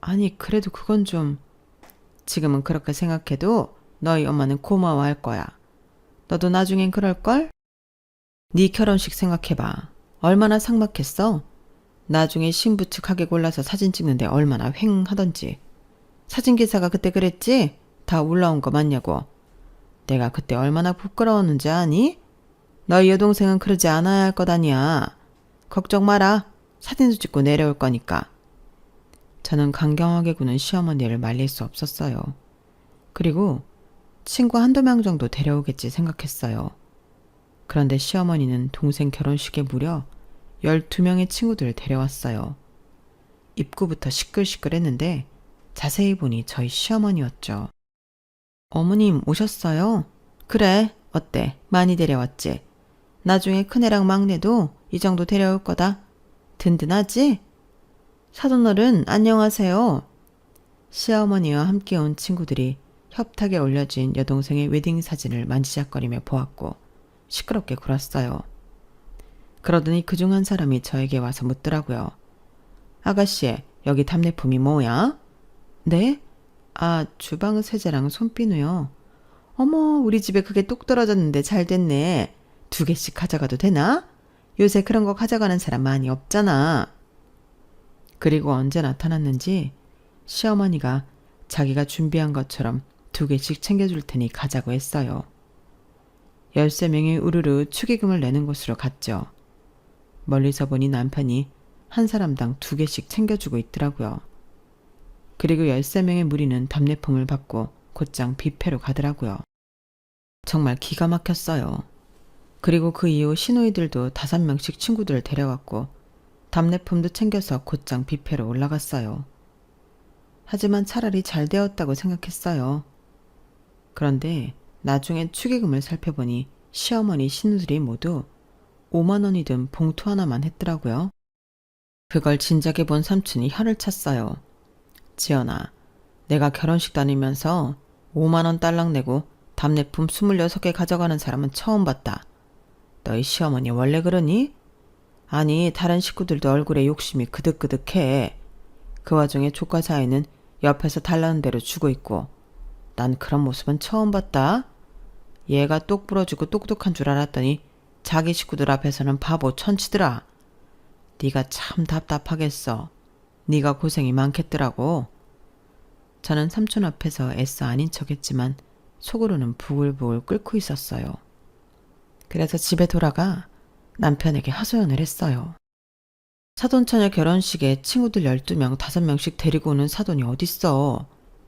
A: 아니 그래도 그건 좀... 지금은 그렇게 생각해도 너희 엄마는 고마워할 거야. 너도 나중엔 그럴걸? 네 결혼식 생각해봐. 얼마나 삭막했어? 나중에 신부 측 하게 골라서 사진 찍는데 얼마나 휑하던지. 사진기사가 그때 그랬지? 다 올라온 거 맞냐고. 내가 그때 얼마나 부끄러웠는지 아니? 너희 여동생은 그러지 않아야 할 것 아니야. 걱정 마라. 사진도 찍고 내려올 거니까. 저는 강경하게 구는 시어머니를 말릴 수 없었어요. 그리고 친구 한두 명 정도 데려오겠지 생각했어요. 그런데 시어머니는 동생 결혼식에 무려 12명의 친구들을 데려왔어요. 입구부터 시끌시끌했는데 자세히 보니 저희 시어머니였죠. 어머님 오셨어요? 그래, 어때? 많이 데려왔지? 나중에 큰애랑 막내도 이 정도 데려올 거다. 든든하지? 사돈어른 안녕하세요. 시어머니와 함께 온 친구들이 협탁에 올려진 여동생의 웨딩 사진을 만지작거리며 보았고 시끄럽게 굴었어요. 그러더니 그중 한 사람이 저에게 와서 묻더라고요. 아가씨, 여기 답례품이 뭐야? 네? 아, 주방 세제랑 손비누요. 어머, 우리 집에 그게 뚝 떨어졌는데 잘 됐네. 2개씩 가져가도 되나? 요새 그런 거 가져가는 사람 많이 없잖아. 그리고 언제 나타났는지 시어머니가 자기가 준비한 것처럼 2개씩 챙겨줄 테니 가자고 했어요. 13명이 우르르 축의금을 내는 곳으로 갔죠. 멀리서 보니 남편이 한 사람당 2개씩 챙겨주고 있더라고요. 그리고 13명의 무리는 답례품을 받고 곧장 뷔페로 가더라고요. 정말 기가 막혔어요. 그리고 그 이후 시누이들도 5명씩 친구들을 데려왔고 답례품도 챙겨서 곧장 뷔페로 올라갔어요. 하지만 차라리 잘 되었다고 생각했어요. 그런데 나중에 축의금을 살펴보니 시어머니 시누들이 모두 5만 원이 든 봉투 하나만 했더라고요. 그걸 진작에 본 삼촌이 혀를 찼어요. 지연아, 내가 결혼식 다니면서 5만 원 딸랑 내고 답례품 26개 가져가는 사람은 처음 봤다. 너희 시어머니 원래 그러니? 아니, 다른 식구들도 얼굴에 욕심이 그득그득해. 그 와중에 조카 사이는 옆에서 달라는 대로 주고 있고. 난 그런 모습은 처음 봤다. 얘가 똑 부러지고 똑똑한 줄 알았더니 자기 식구들 앞에서는 바보 천치더라. 네가 참 답답하겠어. 네가 고생이 많겠더라고. 저는 삼촌 앞에서 애써 아닌 척했지만 속으로는 부글부글 끓고 있었어요. 그래서 집에 돌아가 남편에게 하소연을 했어요. 사돈처녀 결혼식에 친구들 12명, 5명씩 데리고 오는 사돈이 어딨어.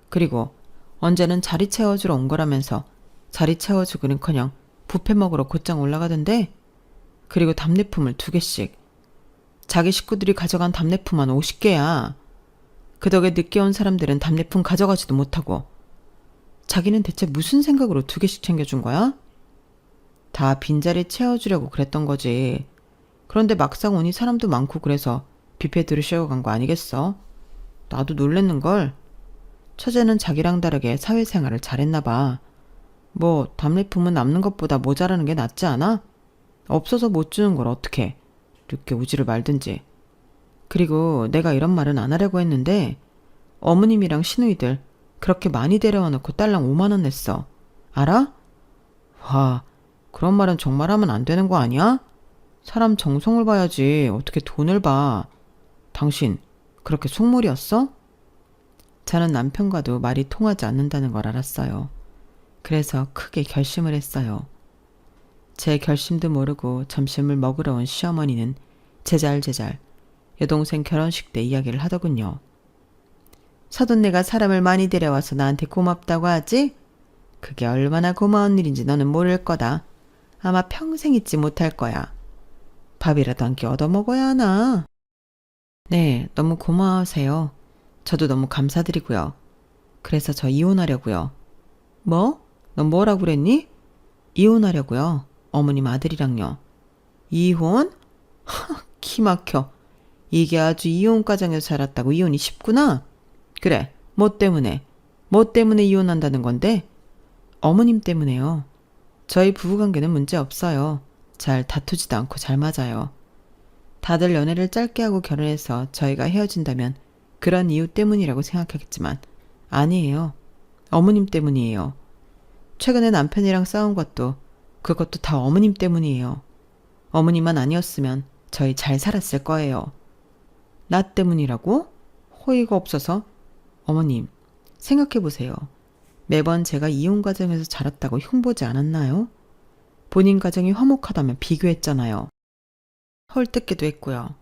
A: 그리고 언제는 자리 채워주러 온 거라면서 자리 채워주기는커녕 뷔페 먹으러 곧장 올라가던데. 그리고 답례품을 2개씩. 자기 식구들이 가져간 답례품만 50개야. 그 덕에 늦게 온 사람들은 답례품 가져가지도 못하고. 자기는 대체 무슨 생각으로 2개씩 챙겨준 거야? 다 빈자리 채워주려고 그랬던 거지. 그런데 막상 오니 사람도 많고 그래서 뷔페 들으시려고 간 거 아니겠어? 나도 놀랬는걸. 처제는 자기랑 다르게 사회생활을 잘했나 봐. 뭐 답례품은 남는 것보다 모자라는 게 낫지 않아? 없어서 못 주는 걸 어떡해. 늦게 오지를 말든지. 그리고 내가 이런 말은 안 하려고 했는데 어머님이랑 시누이들 그렇게 많이 데려와 놓고 딸랑 5만 원 냈어. 알아? 와, 그런 말은 정말 하면 안 되는 거 아니야? 사람 정성을 봐야지 어떻게 돈을 봐. 당신 그렇게 속물이었어? 저는 남편과도 말이 통하지 않는다는 걸 알았어요. 그래서 크게 결심을 했어요. 제 결심도 모르고 점심을 먹으러 온 시어머니는 제잘제잘 여동생 결혼식 때 이야기를 하더군요. 사돈네가 사람을 많이 데려와서 나한테 고맙다고 하지? 그게 얼마나 고마운 일인지 너는 모를 거다. 아마 평생 잊지 못할 거야. 밥이라도 한 끼 얻어먹어야 하나? 네, 너무 고마워하세요. 저도 너무 감사드리고요. 그래서 저 이혼하려고요. 뭐? 넌 뭐라고 그랬니? 이혼하려고요. 어머님 아들이랑요. 이혼? 키 막혀. 이게 아주 이혼 가정에서 자랐다고 이혼이 쉽구나? 그래, 뭐 때문에? 뭐 때문에 이혼한다는 건데? 어머님 때문에요. 저희 부부관계는 문제 없어요. 잘 다투지도 않고 잘 맞아요. 다들 연애를 짧게 하고 결혼해서 저희가 헤어진다면 그런 이유 때문이라고 생각하겠지만 아니에요. 어머님 때문이에요. 최근에 남편이랑 싸운 그것도 다 어머님 때문이에요. 어머님만 아니었으면 저희 잘 살았을 거예요. 나 때문이라고? 호의가 없어서? 어머님, 생각해보세요. 매번 제가 이혼 과정에서 자랐다고 흉보지 않았나요? 본인 가정이 화목하다면 비교했잖아요. 헐뜯기도 했고요.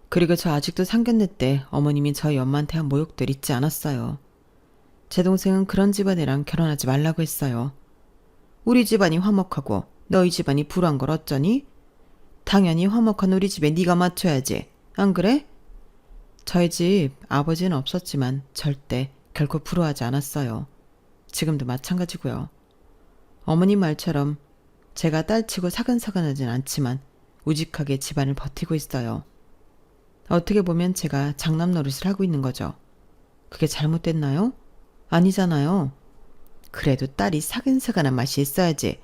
A: 그리고 저 아직도 상견례 때 어머님이 저희 엄마한테 한 모욕들 잊지 않았어요. 제 동생은 그런 집안이랑 결혼하지 말라고 했어요. 우리 집안이 화목하고 너희 집안이 불우한 걸 어쩌니? 당연히 화목한 우리 집에 네가 맞춰야지. 안 그래? 저희 집 아버지는 없었지만 절대 결코 불우하지 않았어요. 지금도 마찬가지고요. 어머님 말처럼 제가 딸치고 사근사근하진 않지만 우직하게 집안을 버티고 있어요. 어떻게 보면 제가 장남 노릇을 하고 있는 거죠. 그게 잘못됐나요? 아니잖아요. 그래도 딸이 사근사근한 맛이 있어야지.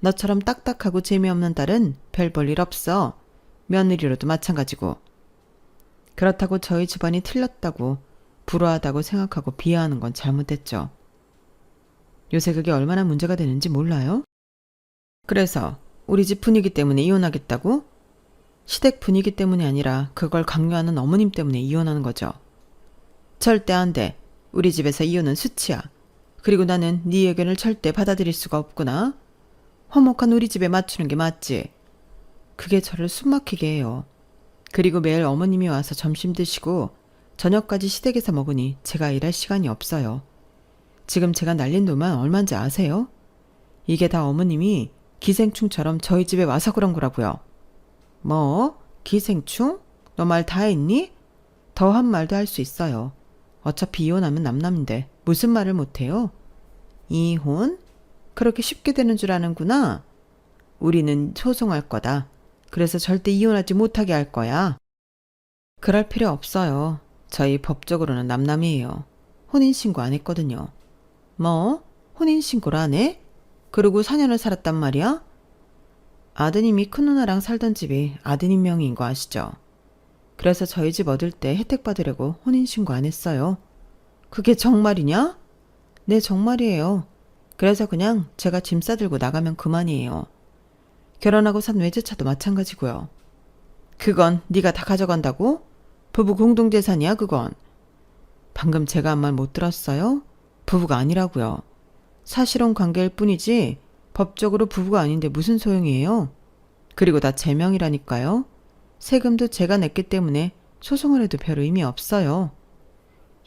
A: 너처럼 딱딱하고 재미없는 딸은 별 볼 일 없어. 며느리로도 마찬가지고. 그렇다고 저희 집안이 틀렸다고 불우하다고 생각하고 비하하는 건 잘못됐죠. 요새 그게 얼마나 문제가 되는지 몰라요? 그래서 우리 집 분위기 때문에 이혼하겠다고? 시댁 분위기 때문이 아니라 그걸 강요하는 어머님 때문에 이혼하는 거죠. 절대 안 돼. 우리 집에서 이혼은 수치야. 그리고 나는 네 의견을 절대 받아들일 수가 없구나. 화목한 우리 집에 맞추는 게 맞지. 그게 저를 숨막히게 해요. 그리고 매일 어머님이 와서 점심 드시고 저녁까지 시댁에서 먹으니 제가 일할 시간이 없어요. 지금 제가 날린 돈만 얼마인지 아세요? 이게 다 어머님이 기생충처럼 저희 집에 와서 그런 거라고요. 뭐? 기생충? 너 말 다 했니? 더한 말도 할 수 있어요. 어차피 이혼하면 남남인데 무슨 말을 못해요? 이혼? 그렇게 쉽게 되는 줄 아는구나. 우리는 소송할 거다. 그래서 절대 이혼하지 못하게 할 거야. 그럴 필요 없어요. 저희 법적으로는 남남이에요. 혼인신고 안 했거든요. 뭐? 혼인신고를 안 해? 그러고 4년을 살았단 말이야? 아드님이 큰누나랑 살던 집이 아드님 명의인 거 아시죠? 그래서 저희 집 얻을 때 혜택 받으려고 혼인신고 안 했어요. 그게 정말이냐? 네, 정말이에요. 그래서 그냥 제가 짐 싸들고 나가면 그만이에요. 결혼하고 산 외제차도 마찬가지고요. 그건 네가 다 가져간다고? 부부 공동재산이야 그건. 방금 제가 한 말 못 들었어요? 부부가 아니라고요. 사실혼 관계일 뿐이지 법적으로 부부가 아닌데 무슨 소용이에요? 그리고 다 제 명이라니까요. 세금도 제가 냈기 때문에 소송을 해도 별 의미 없어요.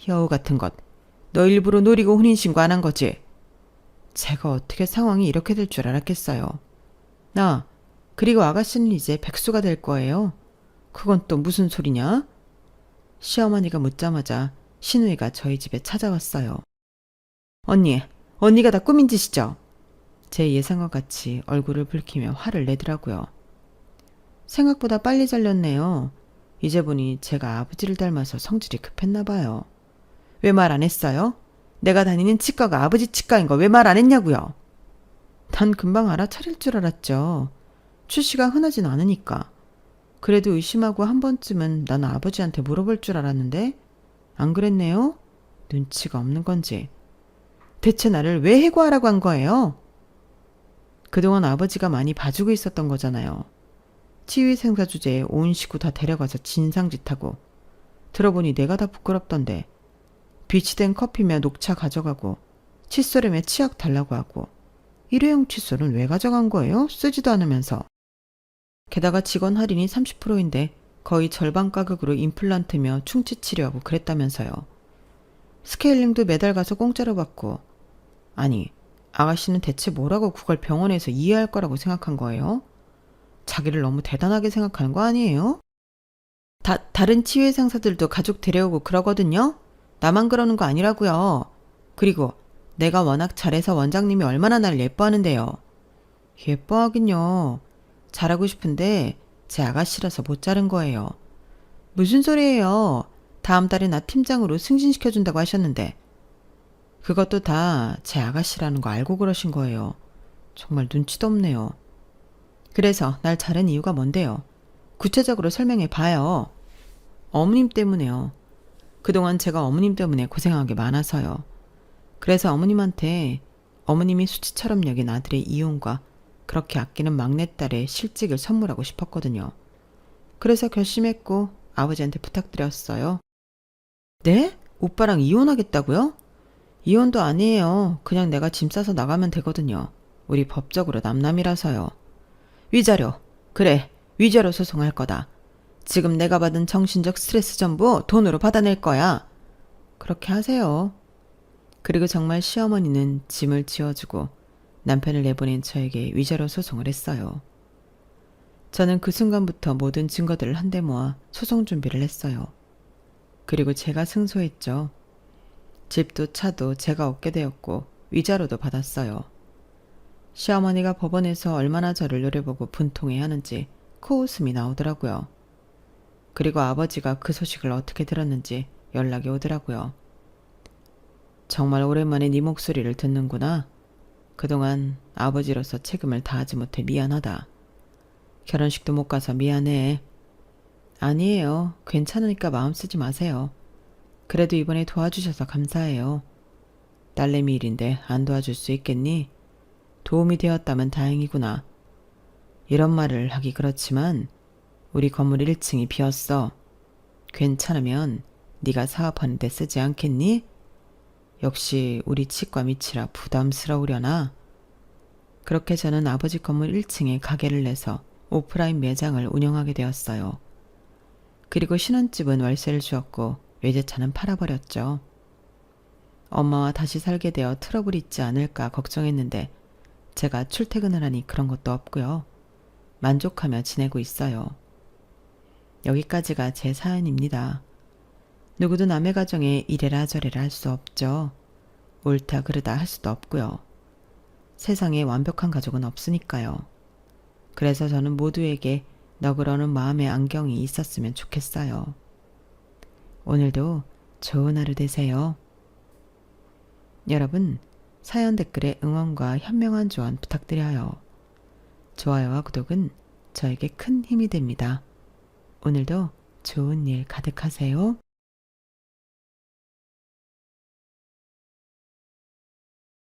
A: 여우 같은 것. 너 일부러 노리고 혼인신고 안 한 거지? 제가 어떻게 상황이 이렇게 될 줄 알았겠어요. 그리고 아가씨는 이제 백수가 될 거예요. 그건 또 무슨 소리냐? 시어머니가 묻자마자 시누이가 저희 집에 찾아왔어요. 언니가 다 꾸민 짓이죠? 제 예상과 같이 얼굴을 붉히며 화를 내더라고요. 생각보다 빨리 잘렸네요. 이제 보니 제가 아버지를 닮아서 성질이 급했나 봐요. 왜 말 안 했어요? 내가 다니는 치과가 아버지 치과인 거 왜 말 안 했냐고요? 난 금방 알아차릴 줄 알았죠. 출시가 흔하진 않으니까. 그래도 의심하고 한 번쯤은 난 아버지한테 물어볼 줄 알았는데 안 그랬네요? 눈치가 없는 건지. 대체 나를 왜 해고하라고 한 거예요? 그동안 아버지가 많이 봐주고 있었던 거잖아요. 치위생사 주제에 온 식구 다 데려가서 진상짓하고. 들어보니 내가 다 부끄럽던데. 비치된 커피며 녹차 가져가고 칫솔에며 치약 달라고 하고. 일회용 칫솔은 왜 가져간 거예요? 쓰지도 않으면서. 게다가 직원 할인이 30%인데 거의 절반 가격으로 임플란트며 충치 치료하고 그랬다면서요. 스케일링도 매달 가서 공짜로 받고. 아니, 아가씨는 대체 뭐라고 그걸 병원에서 이해할 거라고 생각한 거예요? 자기를 너무 대단하게 생각하는 거 아니에요? 다른 치유 상사들도 가족 데려오고 그러거든요? 나만 그러는 거 아니라고요. 그리고 내가 워낙 잘해서 원장님이 얼마나 나를 예뻐하는데요. 예뻐하긴요. 잘하고 싶은데 제 아가씨라서 못 자른 거예요. 무슨 소리예요? 다음 달에 나 팀장으로 승진시켜준다고 하셨는데. 그것도 다 제 아가씨라는 거 알고 그러신 거예요. 정말 눈치도 없네요. 그래서 날 자른 이유가 뭔데요? 구체적으로 설명해 봐요. 어머님 때문에요. 그동안 제가 어머님 때문에 고생한 게 많아서요. 그래서 어머님한테 어머님이 수치처럼 여긴 아들의 이혼과 그렇게 아끼는 막내딸의 실직을 선물하고 싶었거든요. 그래서 결심했고 아버지한테 부탁드렸어요. 네? 오빠랑 이혼하겠다고요? 이혼도 아니에요. 그냥 내가 짐 싸서 나가면 되거든요. 우리 법적으로 남남이라서요. 위자료. 그래, 위자료 소송할 거다. 지금 내가 받은 정신적 스트레스 전부 돈으로 받아낼 거야. 그렇게 하세요. 그리고 정말 시어머니는 짐을 지어주고 남편을 내보낸 저에게 위자료 소송을 했어요. 저는 그 순간부터 모든 증거들을 한데 모아 소송 준비를 했어요. 그리고 제가 승소했죠. 집도 차도 제가 얻게 되었고 위자료도 받았어요. 시어머니가 법원에서 얼마나 저를 노려보고 분통해하는지 코웃음이 나오더라고요. 그리고 아버지가 그 소식을 어떻게 들었는지 연락이 오더라고요. 정말 오랜만에 네 목소리를 듣는구나. 그동안 아버지로서 책임을 다하지 못해 미안하다. 결혼식도 못 가서 미안해. 아니에요. 괜찮으니까 마음 쓰지 마세요. 그래도 이번에 도와주셔서 감사해요. 딸내미 일인데 안 도와줄 수 있겠니? 도움이 되었다면 다행이구나. 이런 말을 하기 그렇지만 우리 건물 1층이 비었어. 괜찮으면 네가 사업하는 데 쓰지 않겠니? 역시 우리 치과 밑이라 부담스러우려나? 그렇게 저는 아버지 건물 1층에 가게를 내서 오프라인 매장을 운영하게 되었어요. 그리고 신혼집은 월세를 주었고 외제차는 팔아버렸죠. 엄마와 다시 살게 되어 트러블이 있지 않을까 걱정했는데 제가 출퇴근을 하니 그런 것도 없고요. 만족하며 지내고 있어요. 여기까지가 제 사연입니다. 누구도 남의 가정에 이래라 저래라 할 수 없죠. 옳다 그르다 할 수도 없고요. 세상에 완벽한 가족은 없으니까요. 그래서 저는 모두에게 너그러는 마음의 안경이 있었으면 좋겠어요. 오늘도 좋은 하루 되세요. 여러분, 사연 댓글에 응원과 현명한 조언 부탁드려요. 좋아요와 구독은 저에게 큰 힘이 됩니다. 오늘도 좋은 일 가득하세요.